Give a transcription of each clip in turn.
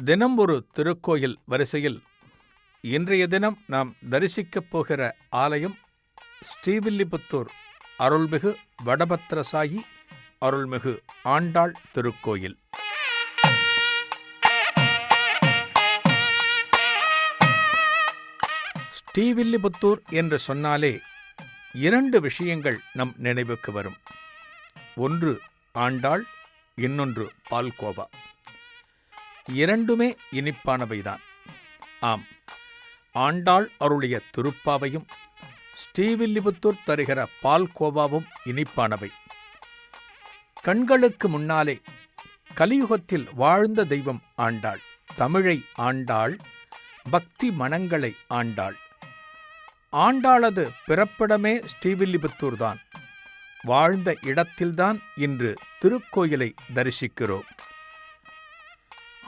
தினம் ஒரு திருக்கோயில் வரிசையில் இன்றைய தினம் நாம் தரிசிக்கப் போகிற ஆலயம் ஸ்ரீவில்லிபுத்தூர் அருள்மிகு வடபத்திரசாயி அருள்மிகு ஆண்டாள் திருக்கோயில். ஸ்ரீவில்லிபுத்தூர் என்று சொன்னாலே இரண்டு விஷயங்கள் நம் நினைவுக்கு வரும். ஒன்று ஆண்டாள், இன்னொன்று பால்கோவா. இரண்டுமே இனிப்பானவைதான். ஆம், ஆண்டாள் அருளிய திருப்பாவையும் ஸ்ரீவில்லிபுத்தூர் தருகிற பால்கோவாவும் இனிப்பானவை. கண்களுக்கு முன்னாலே கலியுகத்தில் வாழ்ந்த தெய்வம் ஆண்டாள். தமிழை ஆண்டாள், பக்தி மனங்களை ஆண்டாள். ஆண்டாளது பிறப்பிடமே ஸ்ரீவில்லிபுத்தூர்தான். வாழ்ந்த இடத்தில்தான் இன்று திருக்கோயிலை தரிசிக்கிறோம்.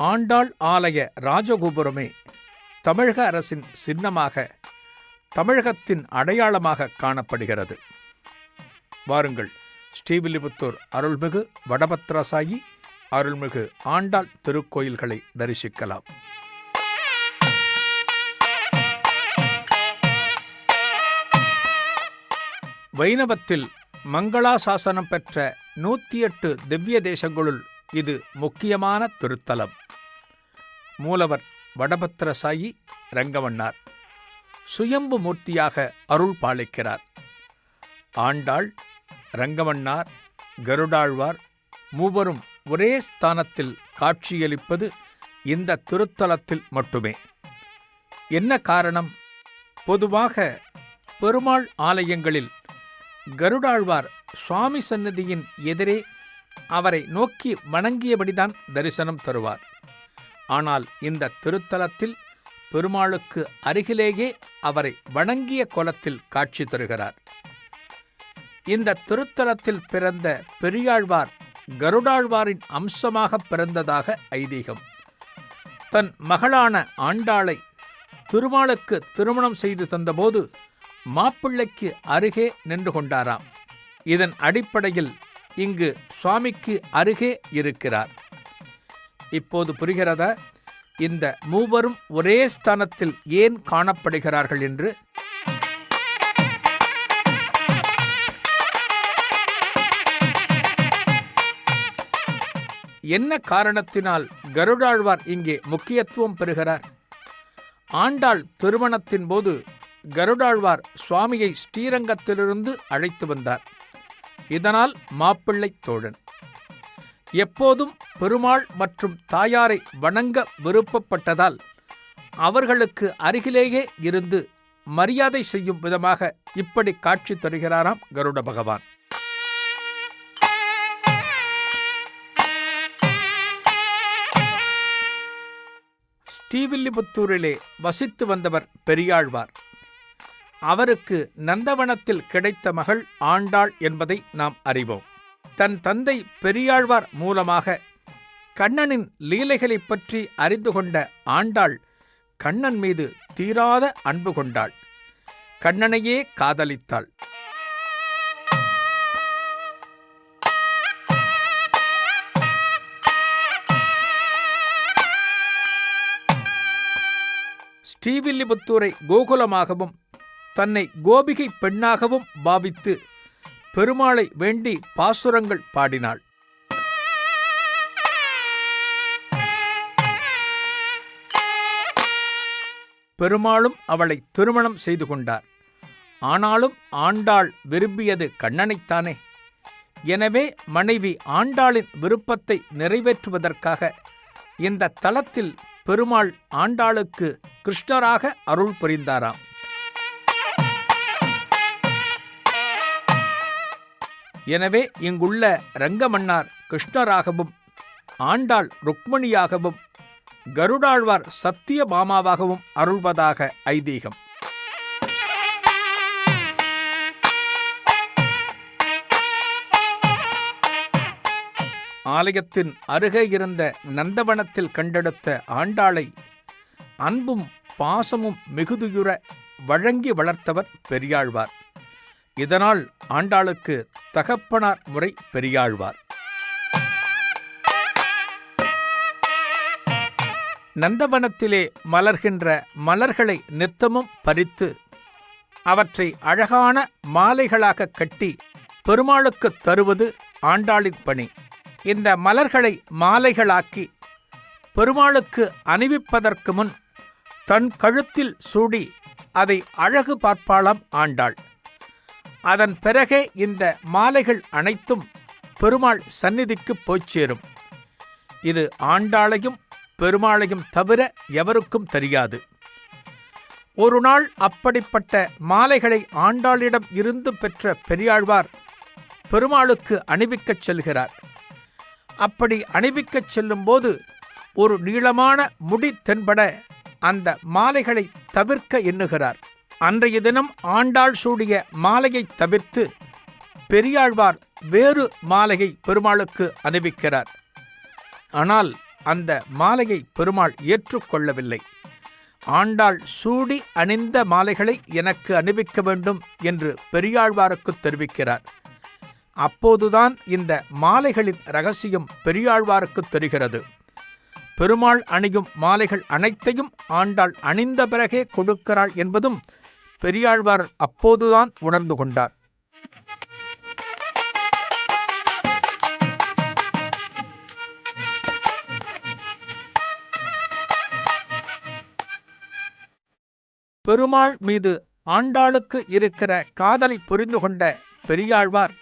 ஆண்டாள் ஆலய ராஜகோபுரமே தமிழக அரசின் சின்னமாக, தமிழகத்தின் அடையாளமாக காணப்படுகிறது. வாருங்கள், ஸ்ரீவில்லிபுத்தூர் அருள்மிகு வடபத்திரசாயி அருள்மிகு ஆண்டாள் திருக்கோயில்களை தரிசிக்கலாம். வைணவத்தில் மங்களாசாசனம் பெற்ற 108 திவ்ய தேசங்களுள் இது முக்கியமான திருத்தலம். மூலவர் வடபத்திரசாயி ரங்கமன்னார் சுயம்பு மூர்த்தியாக அருள் பாலிக்கிறார். ஆண்டாள், ரங்கமன்னார், கருடாழ்வார் மூவரும் ஒரே ஸ்தானத்தில் காட்சியளிப்பது இந்த திருத்தலத்தில் மட்டுமே. என்ன காரணம்? பொதுவாக பெருமாள் ஆலயங்களில் கருடாழ்வார் சுவாமி சன்னதியின் எதிரே அவரை நோக்கி வணங்கியபடிதான் தரிசனம் தருவார். ஆனால் இந்த திருத்தலத்தில் பெருமாளுக்கு அருகிலேயே அவரை வணங்கிய கோலத்தில் காட்சி தருகிறார். இந்த திருத்தலத்தில் பிறந்த பெரியாழ்வார் கருடாழ்வாரின் அம்சமாக பிறந்ததாக ஐதீகம். தன் மகளான ஆண்டாளை திருமாலுக்கு திருமணம் செய்து தந்தபோது மாப்பிள்ளைக்கு அருகே நின்று கொண்டாராம். இதன் அடிப்படையில் இங்கு சுவாமிக்கு அருகே இருக்கிறார். இப்போது புரிகிறதா இந்த மூவரும் ஒரே ஸ்தானத்தில் ஏன் காணப்படுகிறார்கள் என்று? என்ன காரணத்தினால் கருடாழ்வார் இங்கே முக்கியத்துவம் பெறுகிறார்? ஆண்டாள் திருமணத்தின் போது கருடாழ்வார் சுவாமியை ஸ்ரீரங்கத்திலிருந்து அழைத்து வந்தார். இதனால் மாப்பிள்ளை தோழன். எப்போதும் பெருமாள் மற்றும் தாயாரை வணங்க விருப்பப்பட்டதால் அவர்களுக்கு அருகிலேயே இருந்து மரியாதை செய்யும் விதமாக இப்படி காட்சி தருகிறாராம் கருட பகவான். ஸ்ரீவில்லிபுத்தூரிலே வசித்து வந்தவர் பெரியாழ்வார். அவருக்கு நந்தவனத்தில் கிடைத்த மகள் ஆண்டாள் என்பதை நாம் அறிவோம். தன் தந்தை பெரியாழ்வார் மூலமாக கண்ணனின் லீலைகளைப் பற்றி அறிந்து கொண்ட ஆண்டாள் கண்ணன் மீது தீராத அன்பு கொண்டாள். கண்ணனையே காதலித்தாள். ஸ்ரீவில்லிபுத்தூரை கோகுலமாகவும் தன்னை கோபிகை பெண்ணாகவும் பாவித்து பெருமாளை வேண்டி பாசுரங்கள் பாடினாள். பெருமாளும் அவளை திருமணம் செய்து கொண்டார். ஆனாலும் ஆண்டாள் விரும்பியது கண்ணனைத்தானே. எனவே மனைவி ஆண்டாளின் விருப்பத்தை நிறைவேற்றுவதற்காக இந்த தலத்தில் பெருமாள் ஆண்டாளுக்கு கிருஷ்ணராக அருள் புரிந்தாராம். எனவே இங்குள்ள ரங்கமன்னார் கிருஷ்ணராகவும், ஆண்டாள் ருக்மணியாகவும், கருடாழ்வார் சத்தியபாமாவாகவும் அருள்வதாக ஐதீகம். ஆலயத்தின் அருகே இருந்த நந்தவனத்தில் கண்டெடுத்த ஆண்டாளை அன்பும் பாசமும் மிகுதியுற வழங்கி வளர்த்தவர் பெரியாழ்வார். இதனால் ஆண்டாளுக்கு தகப்பனார் முறை பெரியாழ்வார். நந்தவனத்திலே மலர்கின்ற மலர்களை நித்தமும் பறித்து அவற்றை அழகான மாலைகளாக கட்டி பெருமாளுக்குத் தருவது ஆண்டாளின் பணி. இந்த மலர்களை மாலைகளாக்கி பெருமாளுக்கு அணிவிப்பதற்கு முன் தன் கழுத்தில் சூடி அதை அழகு பார்ப்பாளாம் ஆண்டாள். அதன் பிறகே இந்த மாலைகள் அனைத்தும் பெருமாள் சந்நிதிக்கு போய்ச் சேரும். இது ஆண்டாளையும் பெருமாளையும் தவிர எவருக்கும் தெரியாது. ஒரு நாள் அப்படிப்பட்ட மாலைகளை ஆண்டாளிடம் இருந்து பெற்ற பெரியாழ்வார் பெருமாளுக்கு அணிவிக்கச் செல்கிறார். அப்படி அணிவிக்கச் செல்லும்போது ஒரு நீளமான முடி தென்பட அந்த மாலைகளை தவிர்க்க எண்ணுகிறார். அன்றைய தினம் ஆண்டாள் சூடிய மாலையை தவிர்த்து பெரியாழ்வார் வேறு மாலையை பெருமாளுக்கு அணிவிக்கிறார். ஆனால் அந்த மாலையை பெருமாள் ஏற்றுக்கொள்ளவில்லை. ஆண்டாள் சூடி அணிந்த மாலைகளை எனக்கு அணிவிக்க வேண்டும் என்று பெரியாழ்வாருக்கு தெரிவிக்கிறார். அப்போதுதான் இந்த மாலைகளின் இரகசியம் பெரியாழ்வாருக்கு தெரிகிறது. பெருமாள் அணியும் மாலைகள் அனைத்தையும் ஆண்டாள் அணிந்த பிறகே கொடுக்கிறாள் என்பதும் பெரியாழ்வார் அப்போதுதான் உணர்ந்து கொண்டார். பெருமாள் மீது ஆண்டாளுக்கு இருக்கிற காதலை புரிந்து கொண்ட பெரியாழ்வார்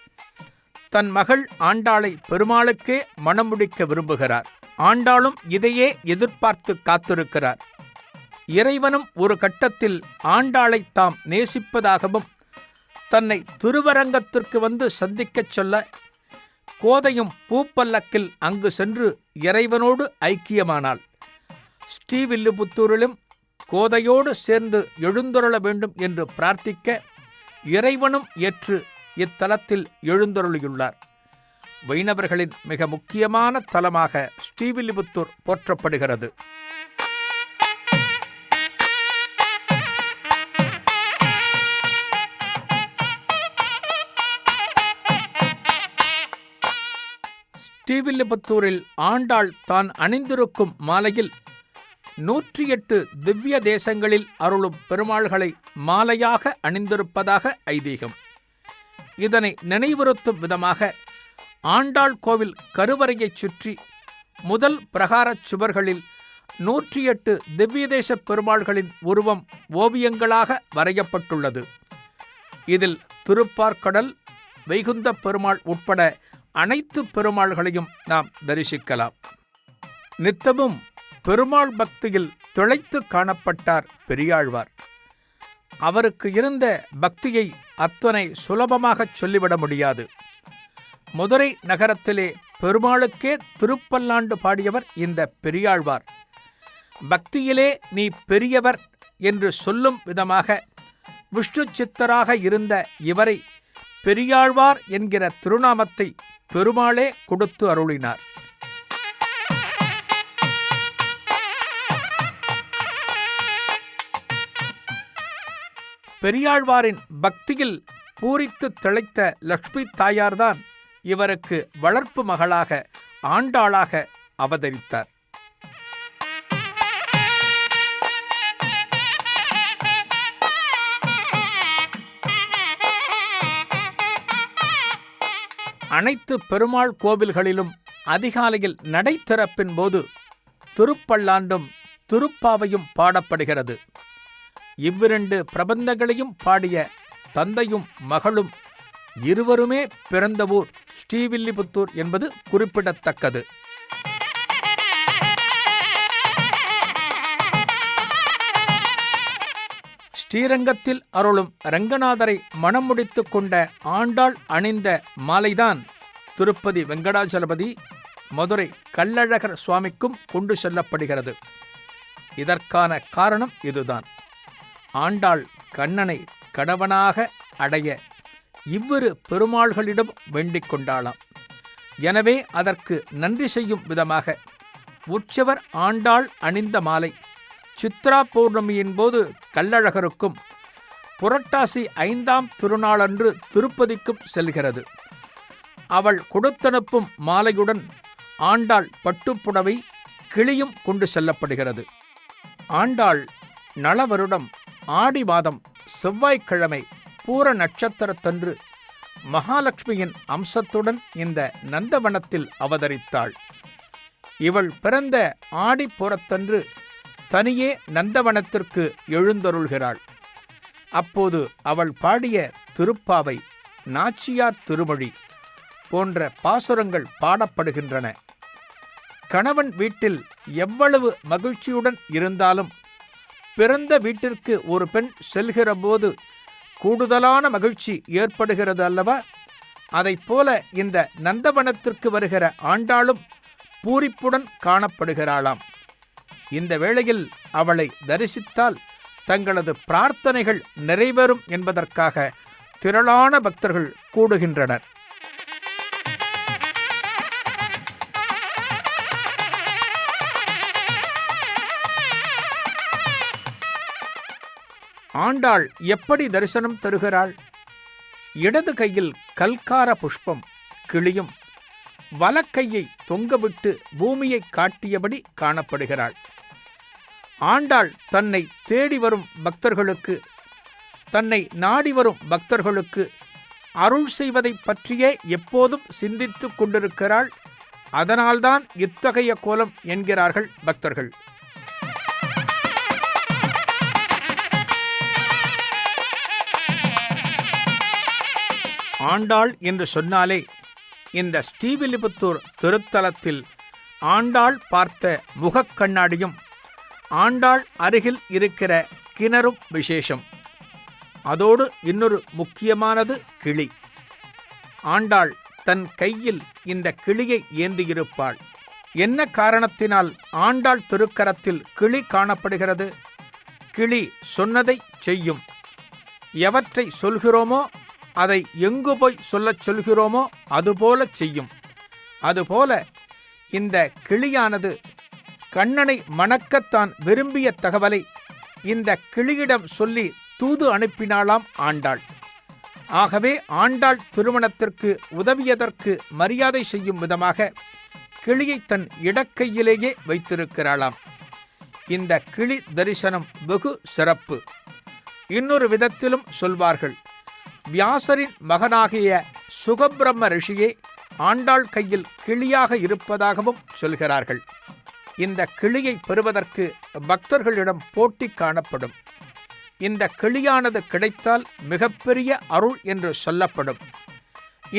தன் மகள் ஆண்டாளை பெருமாளுக்கே மணமுடிக்க விரும்புகிறார். ஆண்டாளும் இதையே எதிர்பார்த்து காத்திருக்கிறார். இறைவனும் ஒரு கட்டத்தில் ஆண்டாளை தாம் நேசிப்பதாகவும் தன்னை திருவரங்கத்திற்கு வந்து சந்திக்கச் சொல்ல கோதையும் பூப்பல்லக்கில் அங்கு சென்று இறைவனோடு ஐக்கியமானாள். ஸ்ரீவில்லிபுத்தூரிலும் கோதையோடு சேர்ந்து எழுந்தருள வேண்டும் என்று பிரார்த்திக்க இறைவனும் ஏற்று இத்தலத்தில் எழுந்தருளியுள்ளார். வைணவர்களின் மிக முக்கியமான தலமாக ஸ்ரீவில்லிபுத்தூர் போற்றப்படுகிறது. ஸ்ரீவில்லிபுத்தூரில் ஆண்டாள் தான் அணிந்திருக்கும் மாலையில் 108 திவ்ய தேசங்களில் அருளும் பெருமாள்களை மாலையாக அணிந்திருப்பதாக ஐதீகம். இதனை நினைவுறுத்தும் விதமாக ஆண்டாள் கோவில் கருவறையைச் சுற்றி முதல் பிரகாரச் சுவர்களில் 108 திவ்யதேச பெருமாள்களின் உருவம் ஓவியங்களாக வரையப்பட்டுள்ளது. இதில் திருப்பார்க்கடல், வைகுந்த பெருமாள் உட்பட அனைத்து பெருமாள்களையும் நாம் தரிசிக்கலாம். நித்தமும் பெருமாள் பக்தியில் திளைத்து காணப்பட்டார் பெரியாழ்வார். அவருக்கு இருந்த பக்தியை அத்தனை சுலபமாகச் சொல்லிவிட முடியாது. மதுரை நகரத்திலே பெருமாளுக்கே திருப்பல்லாண்டு பாடியவர் இந்த பெரியாழ்வார். பக்தியிலே நீ பெரியவர் என்று சொல்லும் விதமாக விஷ்ணு சித்தராக இருந்த இவரை பெரியாழ்வார் என்கிற திருநாமத்தை பெருமாளே கொடுத்து அருளினார். பெரியாழ்வாரின் பக்தியில் பூரித்து திளைத்த லட்சுமி தாயார்தான் இவருக்கு வளர்ப்பு மகளாக ஆண்டாளாக அவதரித்தார். அனைத்து பெருமாள் கோவில்களிலும் அதிகாலையில் நடை திறப்பின் போது திருப்பல்லாண்டும் திருப்பாவையும் பாடப்படுகிறது. இவ்விரண்டு பிரபந்தங்களையும் பாடிய தந்தையும் மகளும் இருவருமே பிறந்த ஊர் ஸ்ரீவில்லிபுத்தூர் என்பது குறிப்பிடத்தக்கது. ஸ்ரீரங்கத்தில் அருளும் ரங்கநாதரை மணமுடித்து கொண்ட ஆண்டாள் அணிந்த மாலைதான் திருப்பதி வெங்கடாஜலபதி, மதுரை கள்ளழகர் சுவாமிக்கும் கொண்டு செல்லப்படுகிறது. இதற்கான காரணம் இதுதான். ஆண்டாள் கண்ணனை கணவனாக அடைய இவ்விரு பெருமாள்களிடம் வேண்டிக் கொண்டாளாம். எனவே அதற்கு நன்றி செய்யும் விதமாக உற்சவர் ஆண்டாள் அணிந்த மாலை சித்ரா பௌர்ணமியின் போது கள்ளழகருக்கும் புரட்டாசி 5ஆம் திருநாளன்று திருப்பதிக்கும் செல்கிறது. அவள் கொடுத்தனுப்பும் மாலையுடன் ஆண்டாள் பட்டுப்புடவை, கிளியும் கொண்டு செல்லப்படுகிறது. ஆண்டாள் நளவருடம் ஆடி மாதம் செவ்வாய்க்கிழமை பூர நட்சத்திரத்தன்று மகாலட்சுமியின் அம்சத்துடன் இந்த நந்தவனத்தில் அவதரித்தாள். இவள் பிறந்த ஆடிப்பூரத்தன்று தனியே நந்தவனத்திற்கு எழுந்தருள்கிறாள். அப்போது அவள் பாடிய திருப்பாவை, நாச்சியார் திருமொழி போன்ற பாசுரங்கள் பாடப்படுகின்றன. கணவன் வீட்டில் எவ்வளவு மகிழ்ச்சியுடன் இருந்தாலும் பிறந்த வீட்டிற்கு ஒரு பெண் செல்கிற போது கூடுதலான மகிழ்ச்சி ஏற்படுகிறது அல்லவா? அதைப்போல இந்த நந்தவனத்திற்கு வருகிற ஆண்டாளும் பூரிப்புடன் காணப்படுகிறாளாம். இந்த வேளையில் அவளை தரிசித்தால் தங்களது பிரார்த்தனைகள் நிறைவேறும் என்பதற்காக திரளான பக்தர்கள் கூடுகின்றனர். ஆண்டாள் எப்படி தரிசனம் தருகிறாள்? இடது கையில் கல்கார புஷ்பம் கிளியும் வலக்கையை தொங்கவிட்டு பூமியை காட்டியபடி காணப்படுகிறாள். ஆண்டாள் தன்னை தேடி வரும் பக்தர்களுக்கு, தன்னை நாடி வரும் பக்தர்களுக்கு அருள் செய்வதை பற்றியே எப்போதும் சிந்தித்துக் கொண்டிருக்கிறாள். அதனால்தான் இத்தகைய கோலம் என்கிறார்கள் பக்தர்கள். ஆண்டாள் என்று சொன்னாலே இந்த ஸ்ரீவில்லிபுத்தூர் திருத்தலத்தில் ஆண்டாள் பார்த்த முகக்கண்ணாடியும் ஆண்டாள் அருகில் இருக்கிற கிணறும் விசேஷம். அதோடு இன்னொரு முக்கியமானது கிளி. ஆண்டாள் தன் கையில் இந்த கிளியை ஏந்தியிருப்பாள். என்ன காரணத்தினால் ஆண்டாள் திருக்கரத்தில் கிளி காணப்படுகிறது? கிளி சொன்னதை செய்யும். எவற்றை சொல்கிறோமோ அதை எங்கு போய் சொல்லச் சொல்கிறோமோ அதுபோல செய்யும். அதுபோல இந்த கிளியானது கண்ணனை மணக்கத்தான் விரும்பிய தகவலை இந்த கிளியிடம் சொல்லி தூது அனுப்பினாளாம் ஆண்டாள். ஆகவே ஆண்டாள் திருமணத்திற்கு உதவியதற்கு மரியாதை செய்யும் விதமாக கிளியை தன் இடக்கையிலேயே வைத்திருக்கிறாளாம். இந்த கிளி தரிசனம் வெகு சிறப்பு. இன்னொரு விதத்திலும் சொல்வார்கள், வியாசரின் மகனாகிய சுகபிரம்ம ரிஷியே ஆண்டாள் கையில் கிளியாக இருப்பதாகவும் சொல்கிறார்கள். இந்த கிளியை பெறுவதற்கு பக்தர்களிடம் போட்டி காணப்படும். இந்த கிளியானது கிடைத்தால் மிகப்பெரிய அருள் என்று சொல்லப்படும்.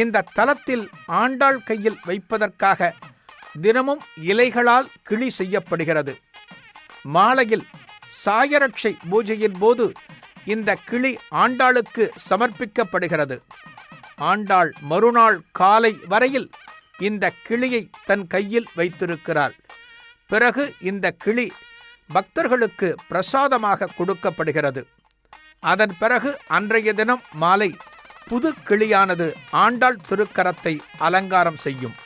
இந்த தலத்தில் ஆண்டாள் கையில் வைப்பதற்காக தினமும் இலைகளால் கிளி செய்யப்படுகிறது. மாலையில் சாயரட்சை பூஜையின் போது இந்த கிளி ஆண்டாளுக்கு சமர்ப்பிக்கப்படுகிறது. ஆண்டாள் மறுநாள் காலை வரையில் இந்த கிளியை தன் கையில் வைத்திருக்கிறாள். பிறகு இந்த கிளி பக்தர்களுக்கு பிரசாதமாக கொடுக்கப்படுகிறது. அதன் பிறகு அன்றைய தினம் மாலை புது கிளியானது ஆண்டாள் திருக்கரத்தை அலங்காரம் செய்யும்.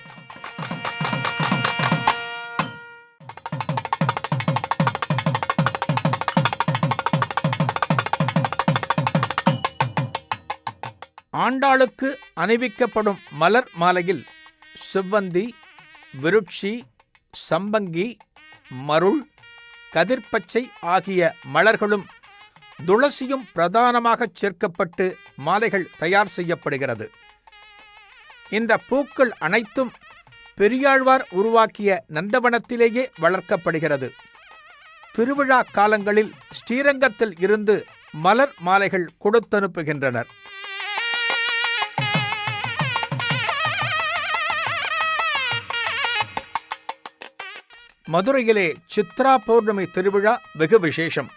ஆண்டாளுக்கு அணிவிக்கப்படும் மலர் மாலையில் செவ்வந்தி, விருட்சி, சம்பங்கி, மருள், கதிர்பச்சை ஆகிய மலர்களும் துளசியும் பிரதானமாகச் சேர்க்கப்பட்டு மாலைகள் தயார் செய்யப்படுகிறது. இந்த பூக்கள் அனைத்தும் பெரியாழ்வார் உருவாக்கிய நந்தவனத்திலேயே வளர்க்கப்படுகிறது. திருவிழா காலங்களில் ஸ்ரீரங்கத்தில் இருந்து மலர் மாலைகள் கொடுத்தனுப்புகின்றனர். மதுரையிலே சித்ரா பௌர்ணமி திருவிழா வெகு விசேஷம்.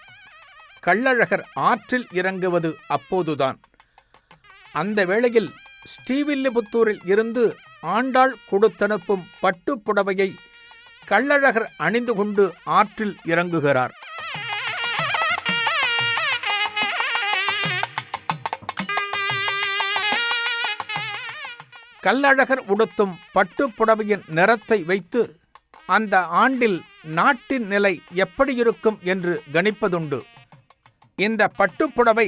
கள்ளழகர் ஆற்றில் இறங்குவது அப்போதுதான். அந்த வேளையில் ஸ்ரீவில்லிபுத்தூரில் இருந்து ஆண்டாள் கொடுத்தனுப்பும் பட்டுப்புடவையை கள்ளழகர் அணிந்து கொண்டு ஆற்றில் இறங்குகிறார். கள்ளழகர் உடுத்தும் பட்டுப்புடவையின் நிறத்தை வைத்து அந்த ஆண்டில் நாட்டின் நிலை எப்படி இருக்கும் என்று கணிப்பதுண்டு. இந்த பட்டுப்புடவை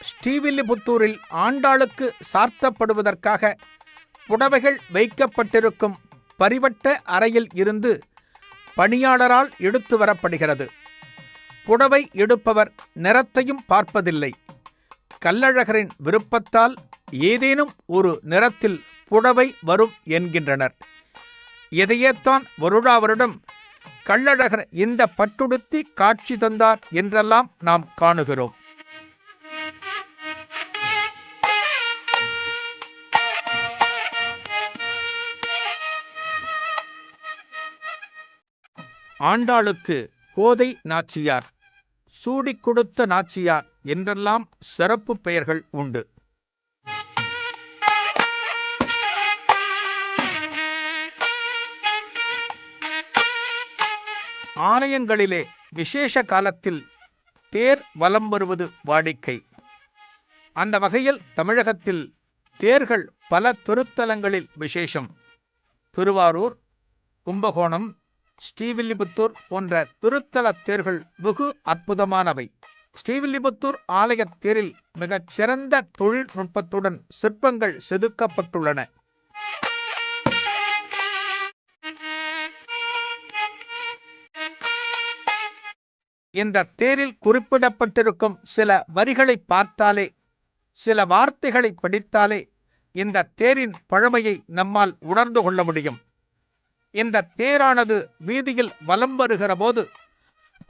ஸ்ரீவில்லிபுத்தூரில் ஆண்டாளுக்கு சார்த்தப்படுவதற்காக புடவைகள் வைக்கப்பட்டிருக்கும் பரிவட்ட அறையில் இருந்து பணியாளரால் எடுத்து வரப்படுகிறது. புடவை எடுப்பவர் நிறத்தையும் பார்ப்பதில்லை. கள்ளழகரின் விருப்பத்தால் ஏதேனும் ஒரு நிறத்தில் புடவை வரும் என்கின்றனர். இதையேத்தான் வருடாவருடம் கள்ளழகர் இந்த பட்டுடுத்தி காட்சி தந்தார் என்றெல்லாம் நாம் காணுகிறோம். ஆண்டாளுக்கு கோதை நாச்சியார், சூடிக் கொடுத்த நாச்சியார் என்றெல்லாம் சிறப்பு பெயர்கள் உண்டு. ஆலயங்களிலே விசேஷ காலத்தில் தேர் வலம் வருவது வாடிக்கை. அந்த வகையில் தமிழகத்தில் தேர்கள் பல திருத்தலங்களில் விசேஷம். திருவாரூர், கும்பகோணம், ஸ்ரீவில்லிபுத்தூர் போன்ற திருத்தல தேர்கள் வெகு அற்புதமானவை. ஸ்ரீவில்லிபுத்தூர் ஆலய தேரில் மிகச் சிறந்த தொழில்நுட்பத்துடன் சிற்பங்கள் செதுக்கப்பட்டுள்ளன. இந்த தேரில் குறிப்பிடப்பட்டிருக்கும் சில வரிகளை பார்த்தாலே, சில வார்த்தைகளை படித்தாலே இந்த தேரின் பழமையை நம்மால் உணர்ந்து கொள்ள முடியும். இந்த தேரானது வீதியில் வலம் வருகிற போது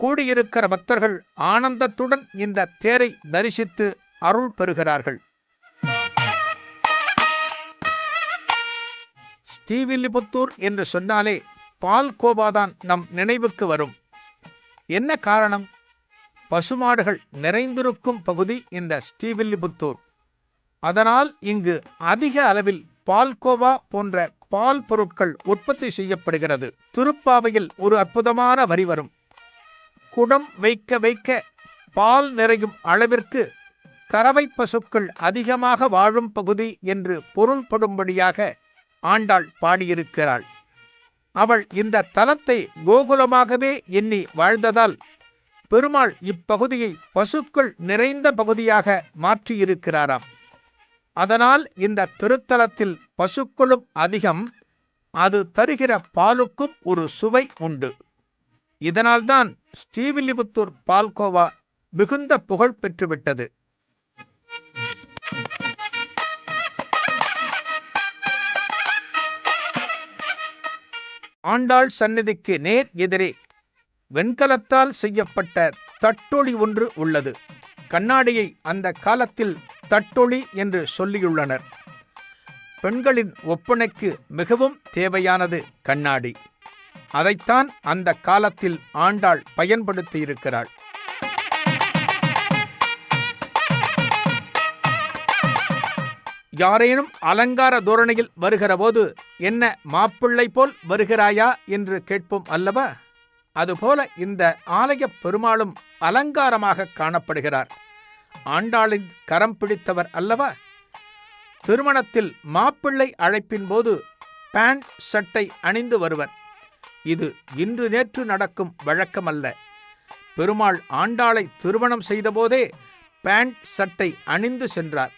கூடியிருக்கிற பக்தர்கள் ஆனந்தத்துடன் இந்த தேரை தரிசித்து அருள் பெறுகிறார்கள். ஸ்ரீவில்லிபுத்தூர் என்று சொன்னாலே பால்கோவாதான் நம் நினைவுக்கு வரும். என்ன காரணம்? பசுமாடுகள் நிறைந்திருக்கும் பகுதி இந்த ஸ்ரீவில்லிபுத்தூர். அதனால் இங்கு அதிக அளவில் பால்கோவா போன்ற பால் பொருட்கள் உற்பத்தி செய்யப்படுகிறது. திருப்பாவையில் ஒரு அற்புதமான வரி வரும். குடம் வைக்க வைக்க பால் நிறையும் அளவிற்கு கறவை பசுக்கள் அதிகமாக வாழும் பகுதி என்று பொருள்படும்படியாக ஆண்டாள் பாடியிருக்கிறாள். அவள் இந்த தலத்தை கோகுலமாகவே எண்ணி வாழ்ந்ததால் பெருமாள் இப்பகுதியை பசுக்கள் நிறைந்த பகுதியாக மாற்றியிருக்கிறாராம். அதனால் இந்த திருத்தலத்தில் பசுக்களும் அதிகம், அது தருகிற பாலுக்கும் ஒரு சுவை உண்டு. இதனால்தான் ஸ்ரீவில்லிபுத்தூர் பால்கோவா மிகுந்த புகழ் பெற்றுவிட்டது. ஆண்டாள் சந்நிதிக்கு நேர் எதிரே வெண்கலத்தால் செய்யப்பட்ட தட்டொளி ஒன்று உள்ளது. கண்ணாடியை அந்த காலத்தில் தட்டொளி என்று சொல்லியுள்ளனர். பெண்களின் ஒப்பனைக்கு மிகவும் தேவையானது கண்ணாடி. அதைத்தான் அந்த காலத்தில் ஆண்டாள் பயன்படுத்தியிருக்கிறாள். யாரேனும் அலங்கார தோரணையில் வருகிற போது என்ன மாப்பிள்ளை போல் வருகிறாயா என்று கேட்போம் அல்லவா? அதுபோல இந்த ஆலய பெருமாளும் அலங்காரமாக காணப்படுகிறார். ஆண்டாளின் கரம் பிடித்தவர் அல்லவா? திருமணத்தில் மாப்பிள்ளை அழைப்பின் போது பேண்ட் சட்டை அணிந்து வருவர். இது இன்று நேற்று நடக்கும் வழக்கமல்ல. பெருமாள் ஆண்டாளை திருமணம் செய்தபோதே பேண்ட் சட்டை அணிந்து சென்றார்.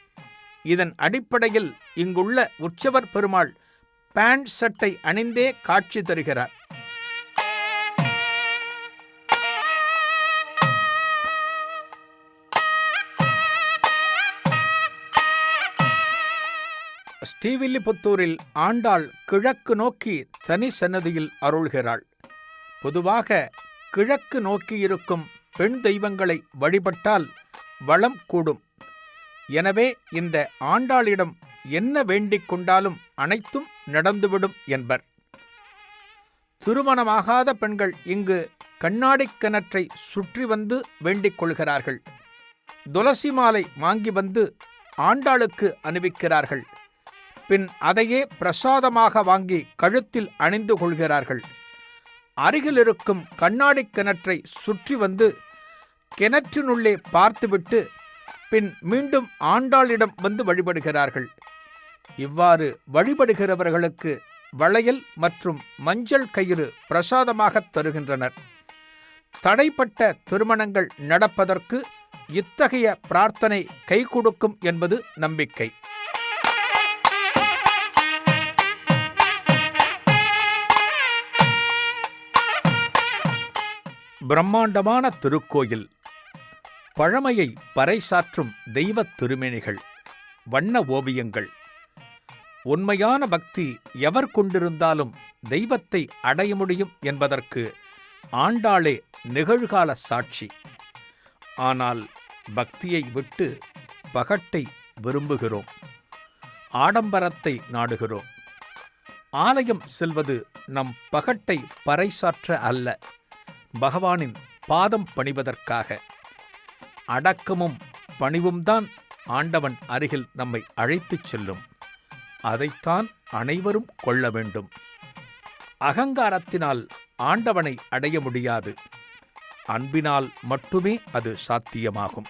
இதன் அடிப்படையில் இங்குள்ள உற்சவர் பெருமாள் பேண்ட் சட்டை அணிந்தே காட்சி தருகிறார். ஸ்ரீவில்லிபுத்தூரில் ஆண்டாள் கிழக்கு நோக்கி தனி சன்னதியில் அருள்கிறாள். பொதுவாக கிழக்கு நோக்கியிருக்கும் பெண் தெய்வங்களை வழிபட்டால் வளம் கூடும். எனவே இந்த ஆண்டாளிடம் என்ன வேண்டிக் கொண்டாலும் அனைத்தும் நடந்துவிடும் என்பர். திருமணமாகாத பெண்கள் இங்கு கண்ணாடிக் கிணற்றை சுற்றி வந்து வேண்டிக் கொள்கிறார்கள். துளசி மாலை வாங்கி வந்து ஆண்டாளுக்கு அணிவிக்கிறார்கள். பின் அதையே பிரசாதமாக வாங்கி கழுத்தில் அணிந்து கொள்கிறார்கள். அருகில் இருக்கும் கண்ணாடிக் கிணற்றை சுற்றி வந்து கிணற்றினுள்ளே பார்த்துவிட்டு பின் மீண்டும் ஆண்டாளிடம் வந்து வழிபடுகிறார்கள். இவ்வாறு வழிபடுகிறவர்களுக்கு வளையல் மற்றும் மஞ்சள் கயிறு பிரசாதமாக தருகின்றனர். தடைப்பட்ட திருமணங்கள் நடப்பதற்கு இத்தகைய பிரார்த்தனை கை கொடுக்கும் என்பது நம்பிக்கை. பிரம்மாண்டமான திருக்கோயில், பழமையை பறைசாற்றும் தெய்வத் திருமேனிகள், வண்ண ஓவியங்கள். உண்மையான பக்தி எவர் கொண்டிருந்தாலும் தெய்வத்தை அடைய முடியும் என்பதற்கு ஆண்டாளே நிகழ்கால சாட்சி. ஆனால் பக்தியை விட்டு பகட்டை விரும்புகிறோம், ஆடம்பரத்தை நாடுகிறோம். ஆலயம் செல்வது நம் பகட்டை பறைசாற்ற அல்ல, பகவானின் பாதம் பணிவதற்காக. அடக்கமும் பணிவும்தான் ஆண்டவன் அருகில் நம்மை அழைத்துச் செல்லும். அதைத்தான் அனைவரும் கொள்ள வேண்டும். அகங்காரத்தினால் ஆண்டவனை அடைய முடியாது. அன்பினால் மட்டுமே அது சாத்தியமாகும்.